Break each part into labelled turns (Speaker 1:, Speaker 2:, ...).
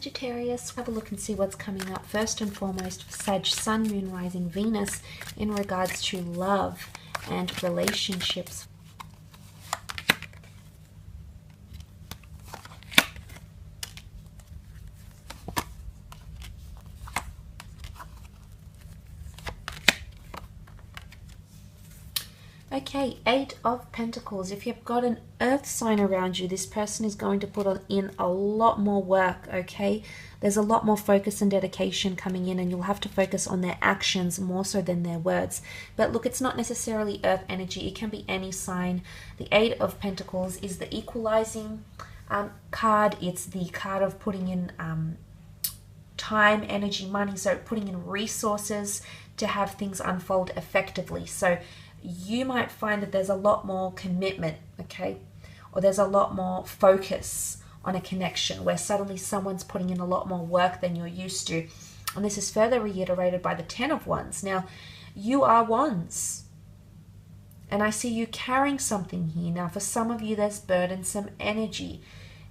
Speaker 1: Sagittarius. Have a look and see what's coming up. First and foremost, for Sag, Sun, Moon, Rising, Venus, in regards to love and relationships. Okay, Eight of Pentacles. If you've got an earth sign around you, this person is going to put in a lot more work, okay? There's a lot more focus and dedication coming in, and you'll have to focus on their actions more so than their words. But look, it's not necessarily earth energy. It can be any sign. The Eight of Pentacles is the equalizing card. It's the card of putting in time, energy, money, so putting in resources to have things unfold effectively. So you might find that there's a lot more commitment, okay? Or there's a lot more focus on a connection where suddenly someone's putting in a lot more work than you're used to. And this is further reiterated by the Ten of Wands. Now, you are Wands. And I see you carrying something here. Now, for some of you, there's burdensome energy.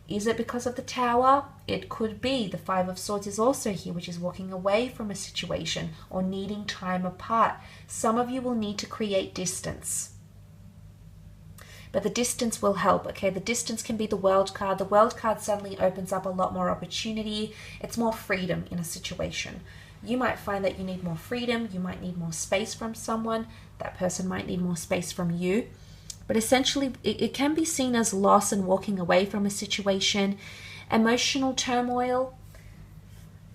Speaker 1: Is it because of the Tower? It could be. The Five of Swords is also here, which is walking away from a situation or needing time apart. Some of you will need to create distance. But the distance will help, okay? The distance can be the World card. The World card suddenly opens up a lot more opportunity. It's more freedom in a situation. You might find that you need more freedom. You might need more space from someone. That person might need more space from you. But essentially, it can be seen as loss and walking away from a situation, emotional turmoil,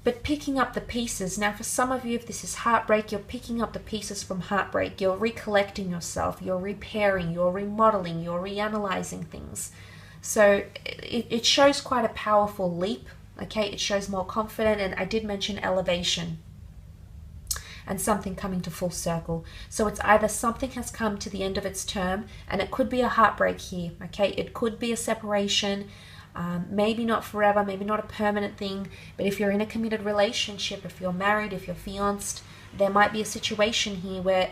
Speaker 1: but picking up the pieces. Now, for some of you, if this is heartbreak, you're picking up the pieces from heartbreak. You're recollecting yourself. You're repairing. You're remodeling. You're reanalyzing things. So it shows quite a powerful leap, okay? It shows more confident, and I did mention elevation and something coming to full circle. So it's either something has come to the end of its term, and it could be a heartbreak here, okay? It could be a separation, maybe not forever, maybe not a permanent thing, but if you're in a committed relationship, if you're married, if you're fianced, there might be a situation here where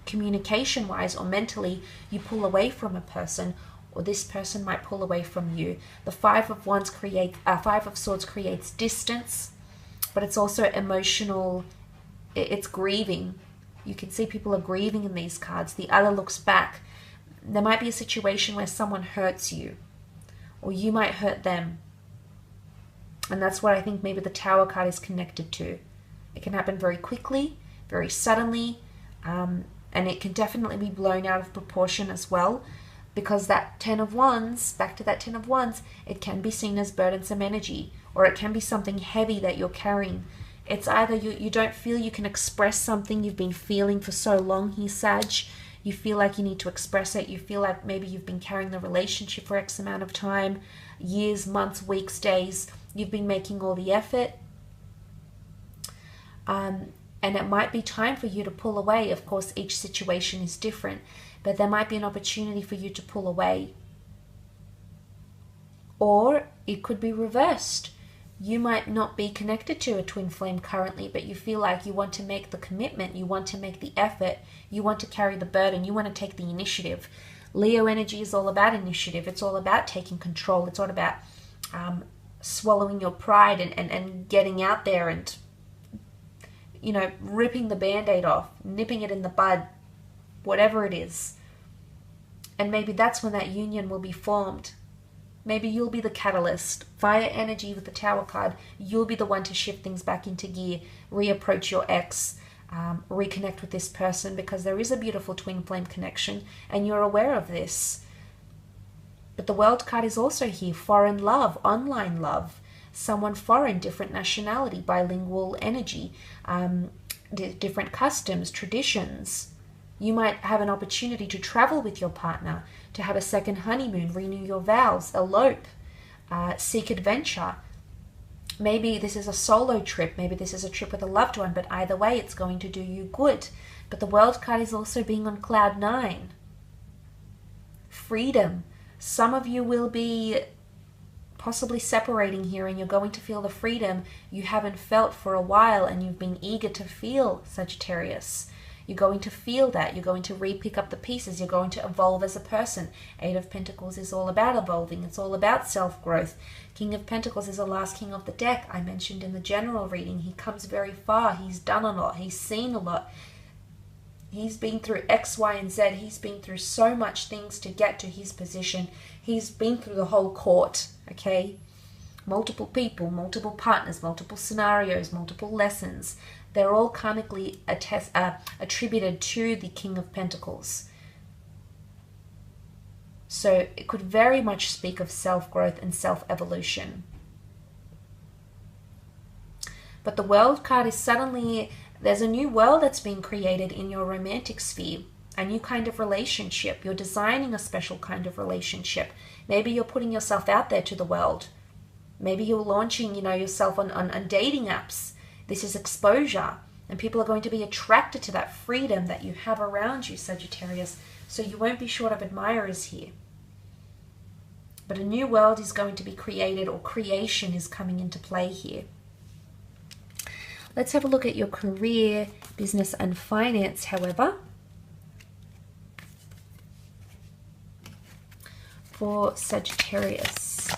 Speaker 1: communication-wise or mentally you pull away from a person, or this person might pull away from you. The Five of Swords creates distance, but it's also emotional. It's grieving. You can see people are grieving in these cards. The Other looks back. There might be a situation where someone hurts you, or you might hurt them. And that's what I think maybe the Tower card is connected to. It can happen very quickly, very suddenly, and it can definitely be blown out of proportion as well, because that Ten of Wands, back to that Ten of Wands, it can be seen as burdensome energy, or it can be something heavy that you're carrying. It's either you don't feel you can express something you've been feeling for so long here, Sag. You feel like you need to express it. You feel like maybe you've been carrying the relationship for X amount of time, years, months, weeks, days. You've been making all the effort. And it might be time for you to pull away. Of course, each situation is different, but there might be an opportunity for you to pull away. Or it could be reversed. You might not be connected to a twin flame currently, but you feel like you want to make the commitment, you want to make the effort, you want to carry the burden, you want to take the initiative. Leo energy is all about initiative. It's all about taking control. It's all about swallowing your pride and getting out there and, you know, ripping the Band-Aid off, nipping it in the bud, whatever it is. And maybe that's when that union will be formed. Maybe you'll be the catalyst. Fire energy with the Tower card. You'll be the one to shift things back into gear, reapproach your ex, reconnect with this person, because there is a beautiful twin flame connection and you're aware of this. But the World card is also here. Foreign love, online love, someone foreign, different nationality, bilingual energy, different customs, traditions. You might have an opportunity to travel with your partner, to have a second honeymoon, renew your vows, elope, seek adventure. Maybe this is a solo trip. Maybe this is a trip with a loved one, but either way, it's going to do you good. But the World card is also being on cloud 9. Freedom. Some of you will be possibly separating here, and you're going to feel the freedom you haven't felt for a while and you've been eager to feel, Sagittarius. You're going to feel that. You're going to re-pick up the pieces. You're going to evolve as a person. Eight of Pentacles is all about evolving. It's all about self-growth. King of Pentacles is the last king of the deck. I mentioned in the general reading, he comes very far. He's done a lot. He's seen a lot. He's been through X, Y, and Z. He's been through so much things to get to his position. He's been through the whole court, okay? Multiple people, multiple partners, multiple scenarios, multiple lessons. They're all karmically attributed to the King of Pentacles. So it could very much speak of self-growth and self-evolution. But the World card is suddenly, there's a new world that's been created in your romantic sphere. A new kind of relationship. You're designing a special kind of relationship. Maybe you're putting yourself out there to the world. Maybe you're launching, yourself on dating apps. This is exposure. And people are going to be attracted to that freedom that you have around you, Sagittarius. So you won't be short of admirers here. But a new world is going to be created, or creation is coming into play here. Let's have a look at your career, business, and finance, however. For Sagittarius.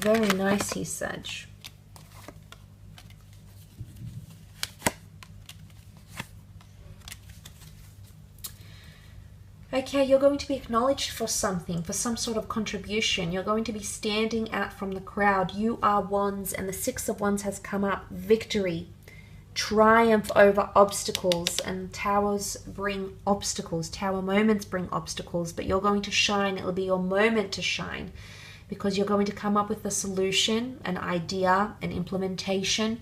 Speaker 1: Very nice here, Sag. Okay, you're going to be acknowledged for something, for some sort of contribution. You're going to be standing out from the crowd. You are Wands, and the Six of Wands has come up. Victory, triumph over obstacles, and towers bring obstacles. Tower moments bring obstacles, but you're going to shine. It will be your moment to shine, because you're going to come up with a solution, an idea, an implementation,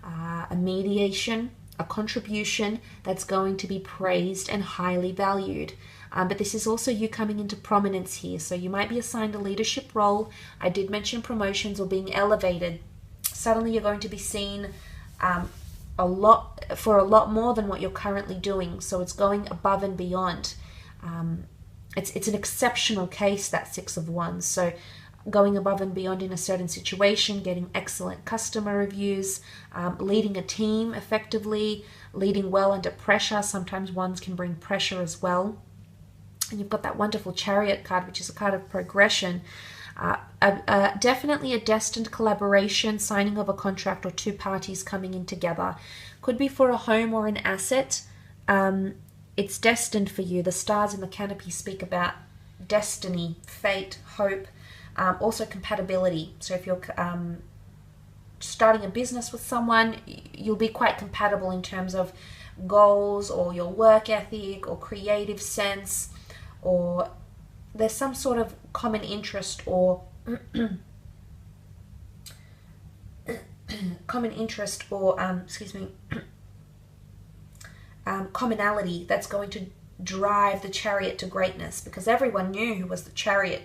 Speaker 1: a mediation, a contribution that's going to be praised and highly valued. But this is also you coming into prominence here. So you might be assigned a leadership role. I did mention promotions or being elevated. Suddenly you're going to be seen for a lot more than what you're currently doing. So it's going above and beyond. It's an exceptional case, that Six of Wands. So going above and beyond in a certain situation, getting excellent customer reviews, leading a team effectively, leading well under pressure. Sometimes Wands can bring pressure as well. And you've got that wonderful Chariot card, which is a card of progression. Definitely a destined collaboration, signing of a contract, or two parties coming in together. Could be for a home or an asset. It's destined for you. The stars in the canopy speak about destiny, fate, hope, also compatibility. So if you're starting a business with someone, you'll be quite compatible in terms of goals, or your work ethic, or creative sense, or there's some sort of common interest, or commonality that's going to drive the Chariot to greatness, because everyone knew who was the Chariot.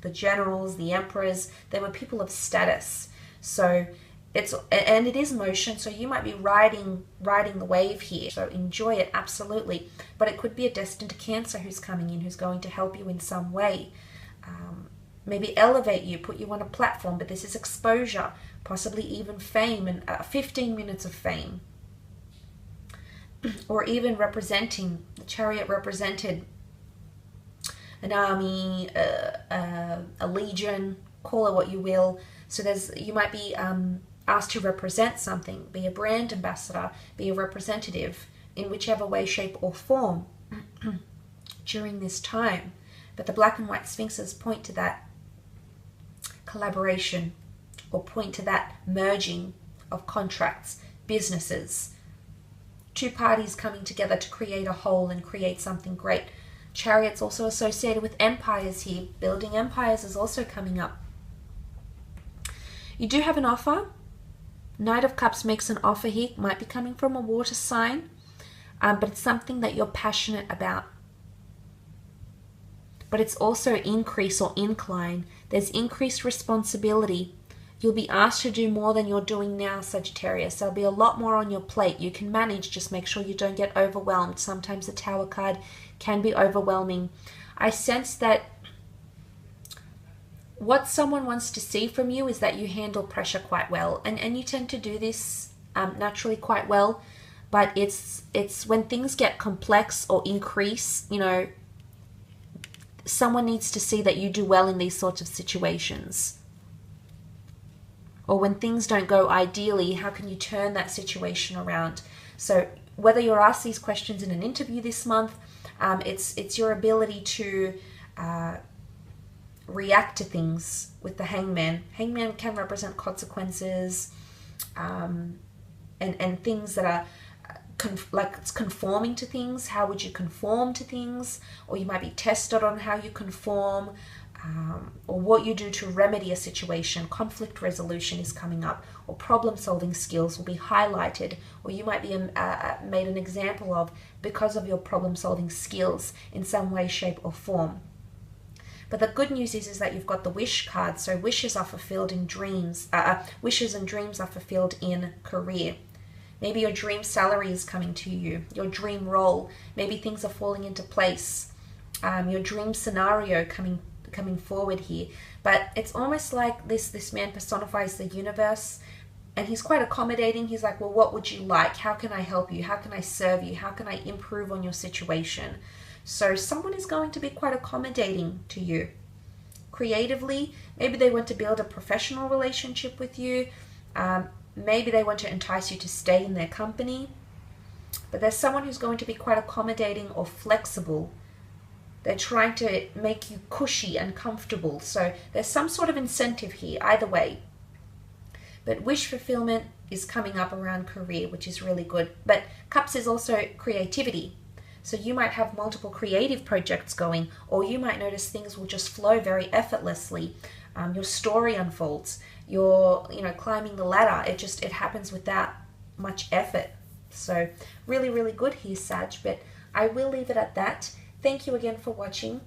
Speaker 1: The generals, the emperors, they were people of status. So it is motion, so you might be riding the wave here. So enjoy it, absolutely. But it could be a destined Cancer who's coming in, who's going to help you in some way. Maybe elevate you, put you on a platform, but this is exposure, possibly even fame, and 15 minutes of fame. Or even representing, the Chariot represented an army, a legion, call it what you will. So you might be asked to represent something, be a brand ambassador, be a representative in whichever way, shape, or form during this time. But the Black and White Sphinxes point to that collaboration, or point to that merging of contracts, businesses, two parties coming together to create a whole and create something great. Chariot's also associated with empires here. Building empires is also coming up. You do have an offer. Knight of Cups makes an offer here. Might be coming from a water sign, but it's something that you're passionate about. But it's also increase or incline. There's increased responsibility. You'll be asked to do more than you're doing now, Sagittarius. There'll be a lot more on your plate. You can manage, just make sure you don't get overwhelmed. Sometimes the Tower card can be overwhelming. I sense that what someone wants to see from you is that you handle pressure quite well, and you tend to do this naturally quite well, but it's when things get complex or increase, you know, someone needs to see that you do well in these sorts of situations. Or when things don't go ideally, how can you turn that situation around? So whether you're asked these questions in an interview this month, it's your ability to react to things with the Hangman. Hangman can represent consequences and things that are like it's conforming to things. How would you conform to things? Or you might be tested on how you conform, or what you do to remedy a situation. Conflict resolution is coming up, or problem solving skills will be highlighted, or you might be made an example of because of your problem solving skills in some way, shape or form. But the good news is that you've got the wish card. So wishes are fulfilled in dreams. Wishes and dreams are fulfilled in career. Maybe your dream salary is coming to you, your dream role. Maybe things are falling into place. Your dream scenario coming forward here. But it's almost like this man personifies the universe, and he's quite accommodating. He's like, well, what would you like? How can I help you? How can I serve you? How can I improve on your situation? So someone is going to be quite accommodating to you. Creatively, maybe they want to build a professional relationship with you. Maybe they want to entice you to stay in their company. But there's someone who's going to be quite accommodating or flexible. They're trying to make you cushy and comfortable. So there's some sort of incentive here, either way. But wish fulfillment is coming up around career, which is really good. But Cups is also creativity. So you might have multiple creative projects going, or you might notice things will just flow very effortlessly. Your story unfolds. You're, climbing the ladder. It happens without much effort. So really, really good here, Sag. But I will leave it at that. Thank you again for watching.